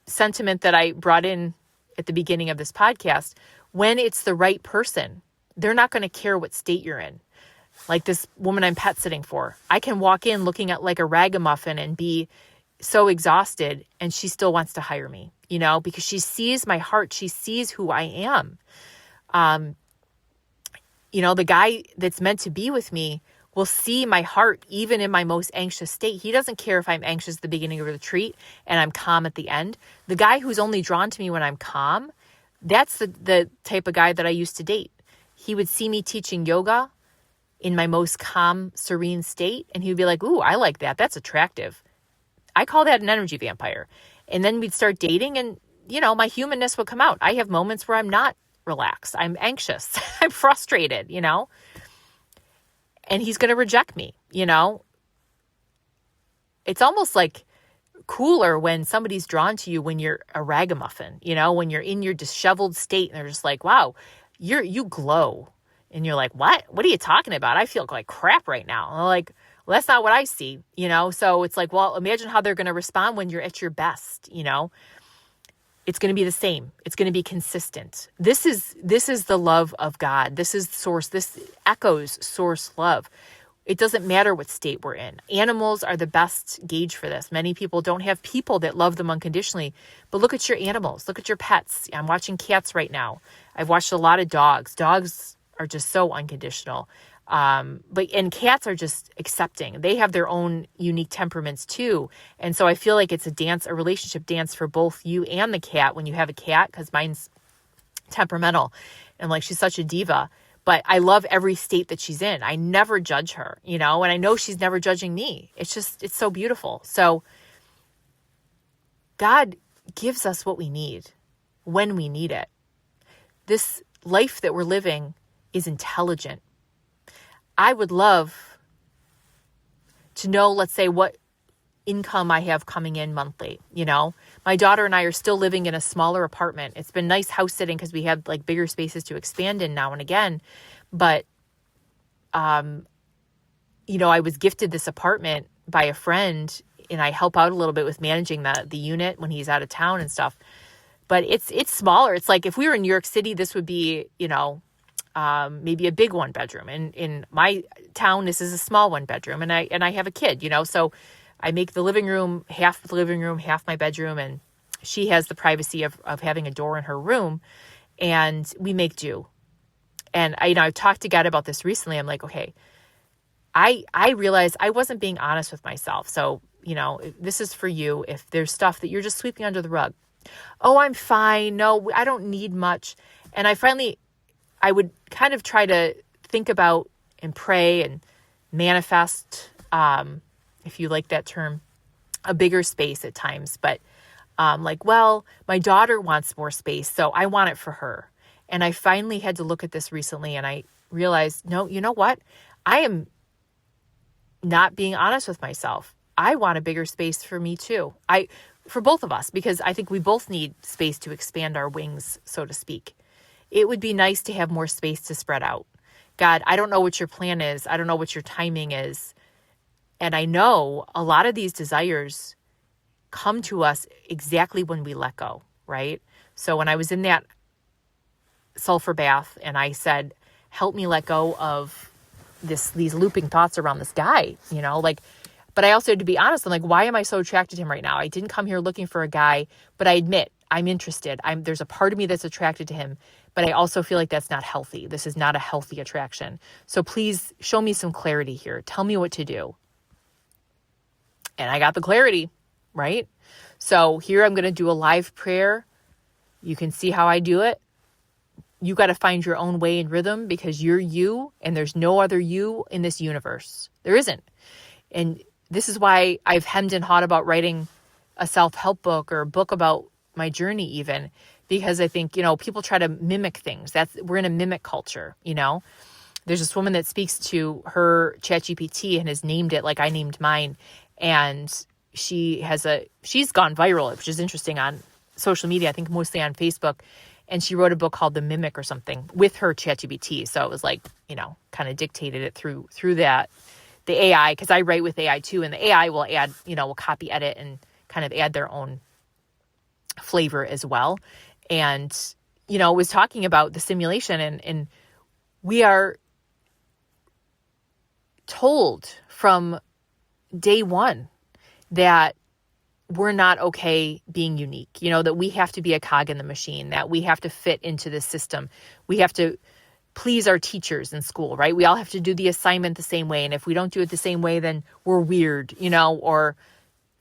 sentiment that I brought in at the beginning of this podcast. When it's the right person, they're not going to care what state you're in. Like this woman I'm pet sitting for, I can walk in looking at like a ragamuffin and be so exhausted, and she still wants to hire me, because she sees my heart. She sees who I am. The guy that's meant to be with me will see my heart even in my most anxious state. He doesn't care if I'm anxious at the beginning of the retreat and I'm calm at the end. The guy who's only drawn to me when I'm calm, that's the type of guy that I used to date. He would see me teaching yoga in my most calm, serene state, and he would be like, ooh, I like that. That's attractive. I call that an energy vampire. And then we'd start dating, and, my humanness would come out. I have moments where I'm not relaxed. I'm anxious. I'm frustrated, and he's going to reject me, It's almost like cooler when somebody's drawn to you when you're a ragamuffin, when you're in your disheveled state, and they're just like, wow, you glow. And you're like, what? What are you talking about? I feel like crap right now. And I'm like, well, that's not what I see, So it's like, well, imagine how they're going to respond when you're at your best, It's going to be the same. It's going to be consistent. This is the love of God. This is source. This echoes source love. It doesn't matter what state we're in. Animals are the best gauge for this. Many people don't have people that love them unconditionally, but look at your animals. Look at your pets. I'm watching cats right now. I've watched a lot of dogs. Dogs are just so unconditional. And cats are just accepting. They have their own unique temperaments too. And so I feel like it's a relationship dance for both you and the cat when you have a cat, because mine's temperamental and she's such a diva, but I love every state that she's in. I never judge her, and I know she's never judging me. It's so beautiful. So God gives us what we need when we need it. This life that we're living is intelligent. I would love to know, let's say, what income I have coming in monthly. My daughter and I are still living in a smaller apartment. It's been nice house sitting because we have bigger spaces to expand in now and again. But, I was gifted this apartment by a friend, and I help out a little bit with managing the unit when he's out of town and stuff. But it's smaller. It's like if we were in New York City, this would be, maybe a big 1-bedroom. And in my town, this is a small 1-bedroom, and I have a kid, so I make the living room, half the living room, half my bedroom, and she has the privacy of having a door in her room, and we make do. And I've talked to God about this recently. I'm like, okay, I realized I wasn't being honest with myself. So, this is for you. If there's stuff that you're just sweeping under the rug. Oh, I'm fine. No, I don't need much. And I would kind of try to think about and pray and manifest, if you like that term, a bigger space at times. But my daughter wants more space, so I want it for her. And I finally had to look at this recently, and I realized, no, you know what? I am not being honest with myself. I want a bigger space for me too. For both of us, because I think we both need space to expand our wings, so to speak. It would be nice to have more space to spread out. God, I don't know what your plan is. I don't know what your timing is. And I know a lot of these desires come to us exactly when we let go, right? So when I was in that sulfur bath and I said, help me let go of these looping thoughts around this guy, but I also had to be honest. I'm like, why am I so attracted to him right now? I didn't come here looking for a guy, but I admit I'm interested. There's a part of me that's attracted to him, but I also feel like that's not healthy. This is not a healthy attraction. So please show me some clarity here. Tell me what to do. And I got the clarity, right? So here I'm going to do a live prayer. You can see how I do it. You got to find your own way and rhythm, because you're you and there's no other you in this universe. There isn't. And this is why I've hemmed and hawed about writing a self-help book or a book about my journey even, because I think, people try to mimic things. We're in a mimic culture, There's this woman that speaks to her ChatGPT and has named it like I named mine. And she's gone viral, which is interesting, on social media, I think mostly on Facebook. And she wrote a book called The Mimic or something with her ChatGPT. So it was like, kind of dictated it through that, the AI, because I write with AI too. And the AI will add, will copy edit and kind of add their own flavor as well. And, it was talking about the simulation, and we are told from day one that we're not okay being unique, that we have to be a cog in the machine, that we have to fit into this system. We have to please our teachers in school, right? We all have to do the assignment the same way. And if we don't do it the same way, then we're weird, or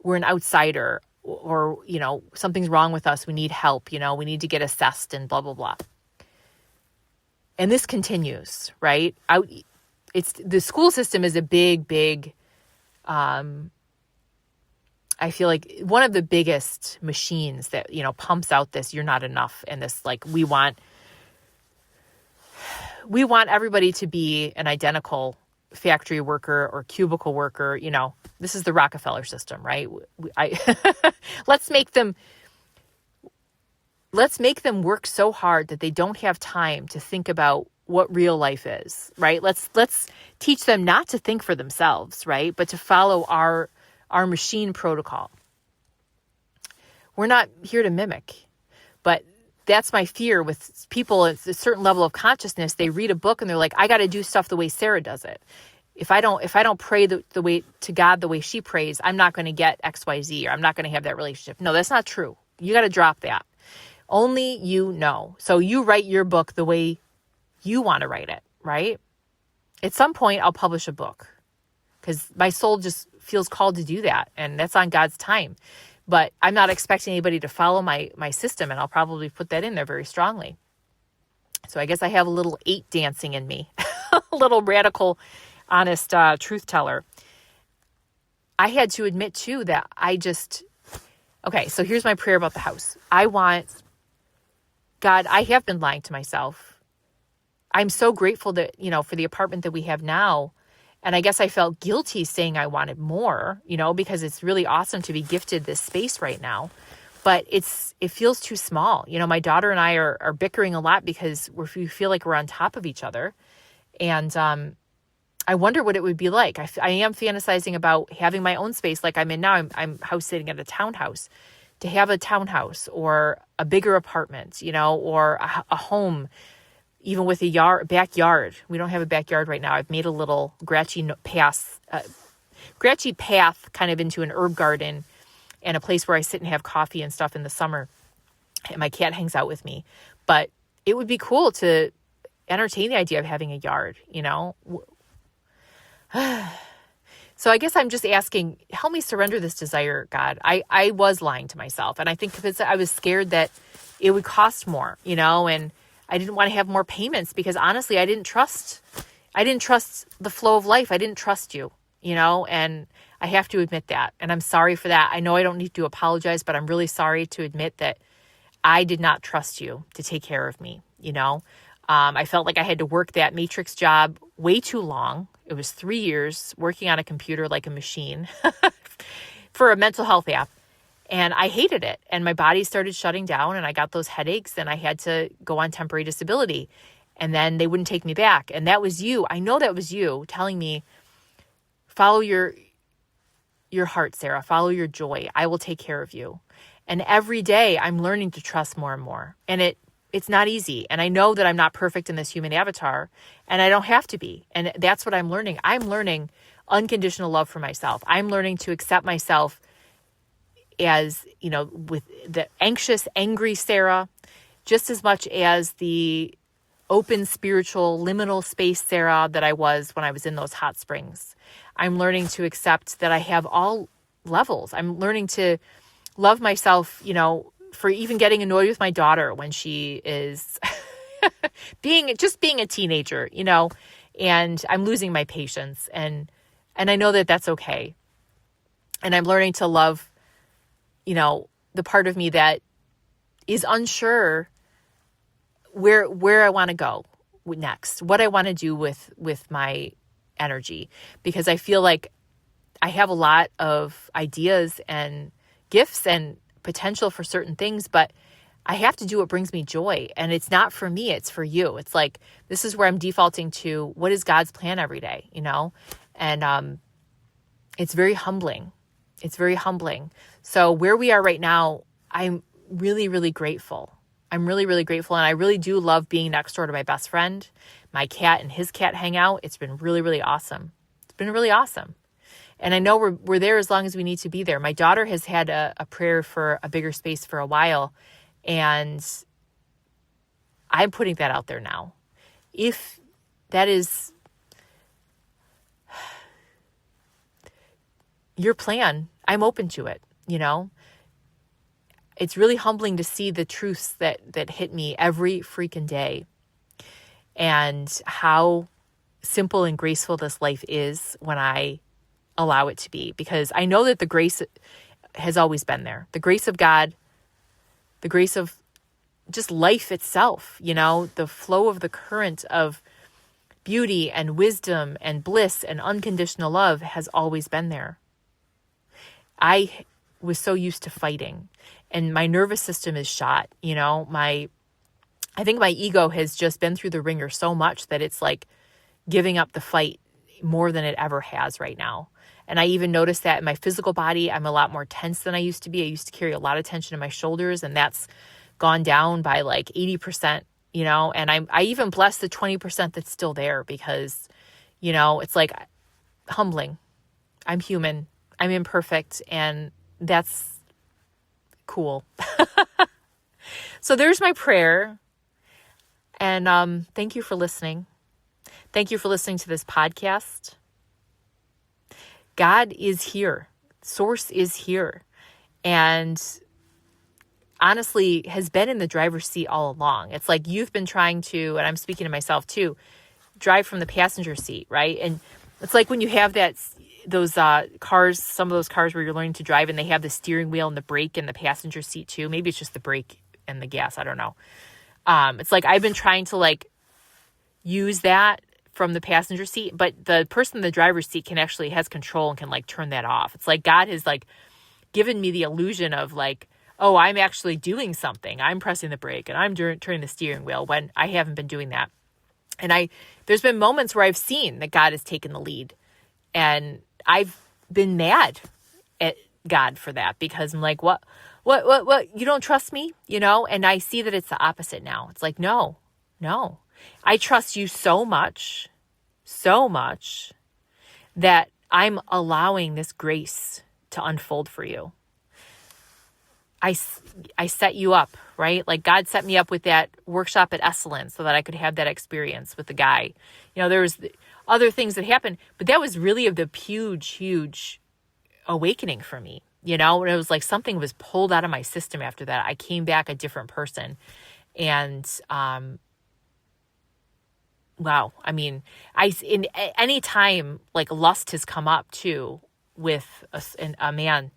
we're an outsider, or, something's wrong with us. We need help, we need to get assessed and blah, blah, blah. And this continues, right? The school system is a big, I feel like one of the biggest machines that, pumps out this, you're not enough. And this, we want everybody to be an identical factory worker or cubicle worker. This is the Rockefeller system, right? Let's make them work so hard that they don't have time to think about what real life is, right? Let's teach them not to think for themselves, right? But to follow our machine protocol. We're not here to mimic, but that's my fear with people at a certain level of consciousness. They read a book and they're like, I got to do stuff the way Sarah does it. If I don't pray the way to God, the way she prays, I'm not going to get X, Y, Z, or I'm not going to have that relationship. No, that's not true. You got to drop that. Only you know. So you write your book the way you want to write it, right? At some point, I'll publish a book because my soul just feels called to do that. And that's on God's time. But I'm not expecting anybody to follow my system, and I'll probably put that in there very strongly. So I guess I have a little 8 dancing in me, a little radical, honest truth teller. I had to admit too that okay, so here's my prayer about the house. God, I have been lying to myself. I'm so grateful that, for the apartment that we have now. And I guess I felt guilty saying I wanted more, because it's really awesome to be gifted this space right now. But it feels too small. My daughter and I are bickering a lot because we feel like we're on top of each other. And I wonder what it would be like. I am fantasizing about having my own space like I'm in now. I'm house sitting at a townhouse. To have a townhouse or a bigger apartment, or a home even with a backyard. We don't have a backyard right now. I've made a little scratchy path kind of into an herb garden and a place where I sit and have coffee and stuff in the summer. And my cat hangs out with me. But it would be cool to entertain the idea of having a yard, you know? So I guess I'm just asking, help me surrender this desire, God. I was lying to myself. And I think because I was scared that it would cost more, you know, and I didn't want to have more payments because honestly, I didn't trust the flow of life. I didn't trust you, you know, and I have to admit that. And I'm sorry for that. I know I don't need to apologize, but I'm really sorry to admit that I did not trust you to take care of me, you know. I felt like I had to work that matrix job way too long. It was 3 years working on a computer like a machine for a mental health app. And I hated it. And my body started shutting down and I got those headaches and I had to go on temporary disability. And then they wouldn't take me back. And that was you. I know that was you telling me, follow your heart, Sarah. Follow your joy. I will take care of you. And every day I'm learning to trust more and more. And it's not easy. And I know that I'm not perfect in this human avatar and I don't have to be. And that's what I'm learning. I'm learning unconditional love for myself. I'm learning to accept myself as, you know, with the anxious, angry Sarah, just as much as the open, spiritual, liminal space Sarah that I was when I was in those hot springs. I'm learning to accept that I have all levels. I'm learning to love myself, you know, for even getting annoyed with my daughter when she is being a teenager, you know, and I'm losing my patience and I know that that's okay. And I'm learning to love, you know, the part of me that is unsure where I want to go next, what I want to do with my energy, because I feel like I have a lot of ideas and gifts and potential for certain things, but I have to do what brings me joy. And it's not for me, it's for you. It's like, this is where I'm defaulting to what is God's plan every day, you know? And it's very humbling. It's very humbling. So where we are right now, I'm really, really grateful. I'm really, really grateful. And I really do love being next door to my best friend. My cat and his cat hang out. It's been really, really awesome. It's been really awesome. And I know we're there as long as we need to be there. My daughter has had a prayer for a bigger space for a while. And I'm putting that out there now. If that is your plan, I'm open to it, you know? It's really humbling to see the truths that hit me every freaking day and how simple and graceful this life is when I allow it to be, because I know that the grace has always been there. The grace of God, the grace of just life itself, you know, the flow of the current of beauty and wisdom and bliss and unconditional love has always been there. I was so used to fighting and my nervous system is shot, you know, I think my ego has just been through the ringer so much that it's like giving up the fight more than it ever has right now. And I even noticed that in my physical body, I'm a lot more tense than I used to be. I used to carry a lot of tension in my shoulders, and that's gone down by like 80%, you know, and I even bless the 20% that's still there because, you know, it's like humbling. I'm human. I'm imperfect, and that's cool. So there's my prayer. And thank you for listening. Thank you for listening to this podcast. God is here. Source is here. And honestly has been in the driver's seat all along. It's like you've been trying to, and I'm speaking to myself too, drive from the passenger seat, right? And it's like when you have those cars, some of those cars where you're learning to drive and they have the steering wheel and the brake in the passenger seat too. Maybe it's just the brake and the gas. I don't know. It's like I've been trying to like use that from the passenger seat, but the person in the driver's seat has control and can like turn that off. It's like God has like given me the illusion of like, oh, I'm actually doing something. I'm pressing the brake and I'm turning the steering wheel when I haven't been doing that. And there's been moments where I've seen that God has taken the lead, and I've been mad at God for that because I'm like, what, you don't trust me, you know? And I see that it's the opposite now. It's like, no, I trust you so much that I'm allowing this grace to unfold for you. I set you up, right? Like God set me up with that workshop at Esalen so that I could have that experience with the guy. There was other things that happened, but that was really of the huge awakening for me. It was like something was pulled out of my system after that. I came back a different person. And, wow. I mean, in any time like lust has come up too with a man,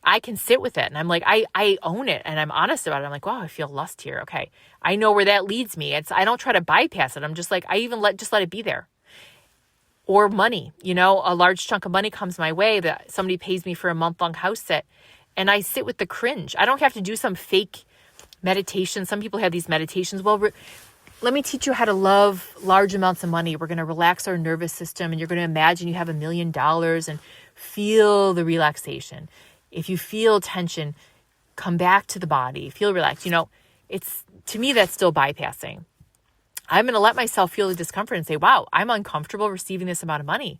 I can sit with it. And I'm like, I own it and I'm honest about it. I'm like, wow, I feel lust here. Okay. I know where that leads me. I don't try to bypass it. I'm just like, I even let it be there. Or money, a large chunk of money comes my way that somebody pays me for a month-long house sit. And I sit with the cringe. I don't have to do some fake meditation. Some people have these meditations. Well, let me teach you how to love large amounts of money. We're going to relax our nervous system and you're going to imagine you have $1 million and feel the relaxation. If you feel tension, come back to the body, feel relaxed. To me, that's still bypassing. I'm going to let myself feel the discomfort and say, wow, I'm uncomfortable receiving this amount of money.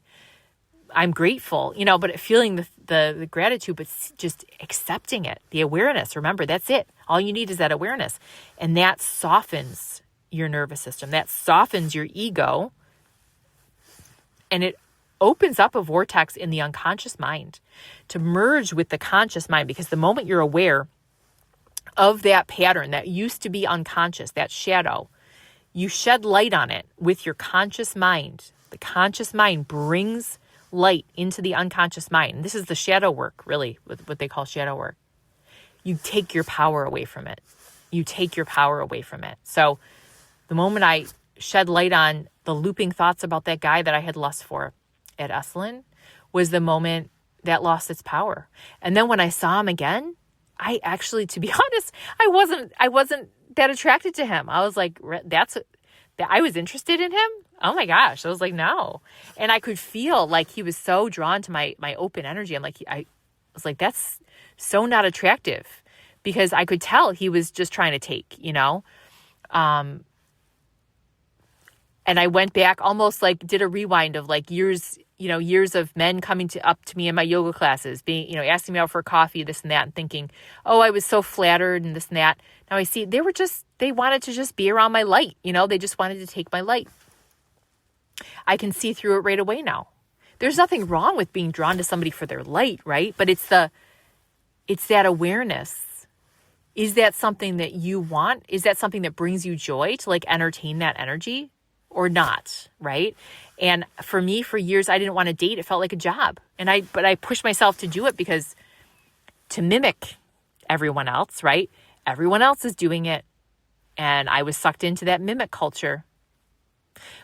I'm grateful, but feeling the gratitude, but just accepting it, the awareness. Remember, that's it. All you need is that awareness. And that softens your nervous system. That softens your ego. And it opens up a vortex in the unconscious mind to merge with the conscious mind. Because the moment you're aware of that pattern that used to be unconscious, that shadow, you shed light on it with your conscious mind. The conscious mind brings light into the unconscious mind. And this is the shadow work, really, what they call shadow work. You take your power away from it. So the moment I shed light on the looping thoughts about that guy that I had lust for at Esalen was the moment that lost its power. And then when I saw him again, I actually, to be honest, I wasn't that attracted to him. I was like, I was interested in him. Oh my gosh. I was like, no. And I could feel like he was so drawn to my open energy. I was like, that's so not attractive, because I could tell he was just trying to take, and I went back, almost like did a rewind of like years of men coming up to me in my yoga classes, being, asking me out for coffee, this and that, and thinking, oh, I was so flattered and this and that. Now I see they wanted to just be around my light. They just wanted to take my light. I can see through it right away now. There's nothing wrong with being drawn to somebody for their light, right? But it's that awareness. Is that something that you want? Is that something that brings you joy to like entertain that energy or not, right? And for me, for years, I didn't want to date. It felt like a job. But I pushed myself to do it because to mimic everyone else, right? Everyone else is doing it. And I was sucked into that mimic culture.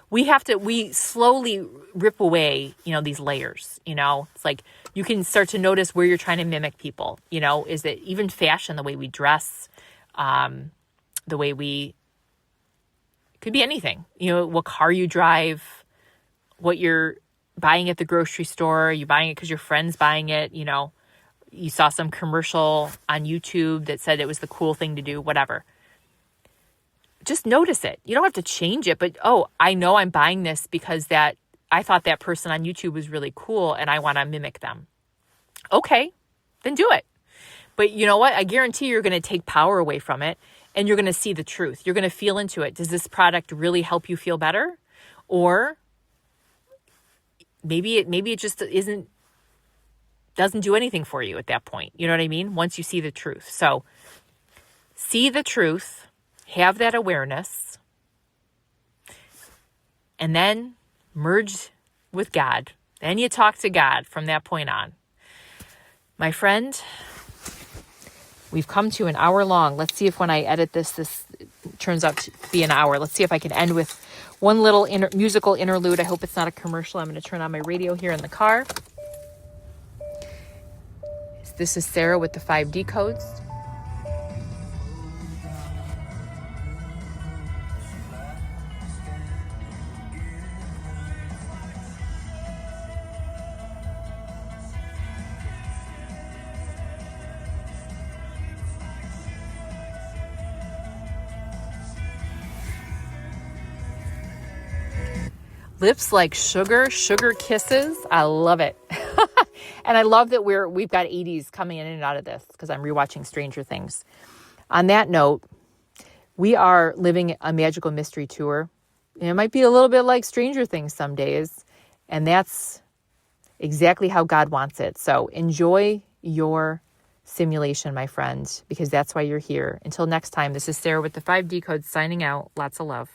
We slowly rip away, these layers, it's like you can start to notice where you're trying to mimic people, is it even fashion, the way we dress, the way it could be anything, what car you drive, what you're buying at the grocery store. Are you buying it because your friend's buying it? You saw some commercial on YouTube that said it was the cool thing to do, whatever. Just notice it. You don't have to change it, but, oh, I know I'm buying this because I thought that person on YouTube was really cool and I want to mimic them. Okay, then do it. But you know what? I guarantee you're going to take power away from it and you're going to see the truth. You're going to feel into it. Does this product really help you feel better? Or maybe it just doesn't do anything for you at that point. You know what I mean? Once you see the truth. So see the truth. Have that awareness, and then merge with God. Then you talk to God from that point on. My friend, we've come to an hour long. Let's see if when I edit this turns out to be an hour. Let's see if I can end with one little musical interlude. I hope it's not a commercial. I'm going to turn on my radio here in the car. This is Sarah with the 5D codes. Lips like sugar kisses. I love it. And I love that we've got 80s coming in and out of this because I'm rewatching Stranger Things. On that note, we are living a magical mystery tour. It might be a little bit like Stranger Things some days, and that's exactly how God wants it. So enjoy your simulation, my friend, because that's why you're here. Until next time, this is Sarah with the 5D Code signing out. Lots of love.